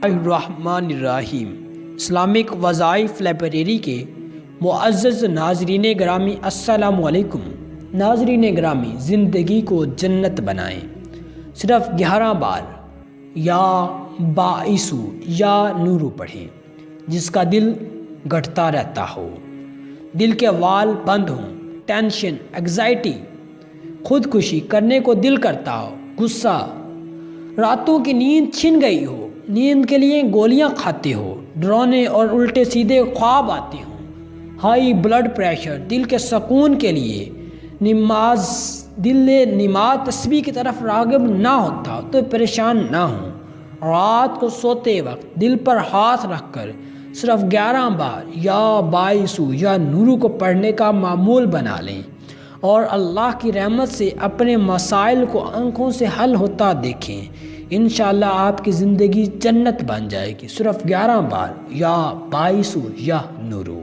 الرحمن الرحیم اسلامک وظائف لائبریری کے معزز ناظرین گرامی السلام علیکم۔ ناظرین گرامی، زندگی کو جنت بنائیں، صرف 11 بار یا باعثو یا نورو پڑھیں۔ جس کا دل گھٹتا رہتا ہو، دل کے وال بند ہوں، ٹینشن، ایگزائٹی، خودکشی کرنے کو دل کرتا ہو، غصہ، راتوں کی نیند چھن گئی ہو، نیند کے لیے گولیاں کھاتے ہو، ڈرانے اور الٹے سیدھے خواب آتے ہوں، ہائی بلڈ پریشر، دل کے سکون کے لیے نماز تسبیح کی طرف راغب نہ ہوتا ہو تو پریشان نہ ہوں۔ رات کو سوتے وقت دل پر ہاتھ رکھ کر صرف 11 بار یا باعثو یا نورو کو پڑھنے کا معمول بنا لیں اور اللہ کی رحمت سے اپنے مسائل کو آنکھوں سے حل ہوتا دیکھیں۔ انشاءاللہ آپ کی زندگی جنت بن جائے گی، صرف 11 بار یا باعثو یا نورو۔